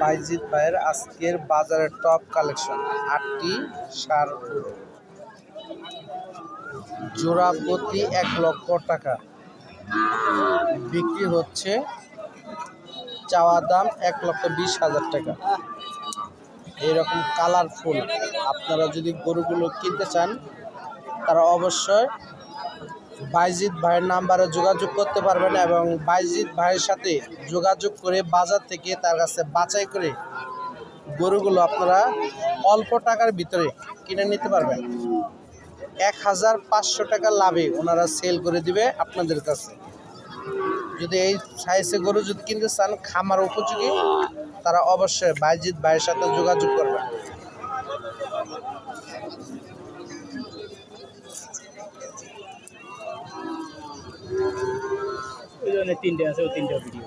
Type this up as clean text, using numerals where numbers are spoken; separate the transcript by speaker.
Speaker 1: বাইজিৎ ভাইয়ের আজকের বাজারের টপ কালেকশন 8টি ষাঁড় গরু, জোড়া প্রতি 1,00,000 টাকা বিক্রি হচ্ছে। চাওয়া দাম 1,20,000 টাকা। এইরকম কালারফুল আপনারা যদি গরুগুলো কিনতে চান তারা অবশ্যই বাইজিৎ ভাইয়ের নাম্বারে যোগাযোগ করতে পারবেন এবং বাইজিৎ ভাইয়ের সাথে যোগাযোগ করে বাজার থেকে তার কাছে বাছাই করে গরুগুলো আপনারা অল্প টাকার ভিতরে কিনে নিতে পারবেন। 1,500 টাকা লাভে ওনারা সেল করে দিবে আপনাদের কাছে। যদি এই সাইজে গরু যদি কিনতে চান খামার উপযোগী, তারা অবশ্যই বাইজিৎ ভাইয়ের সাথে যোগাযোগ করবেন।
Speaker 2: ওই জন্য 3টে আছে, ওই 3টা ভিডিও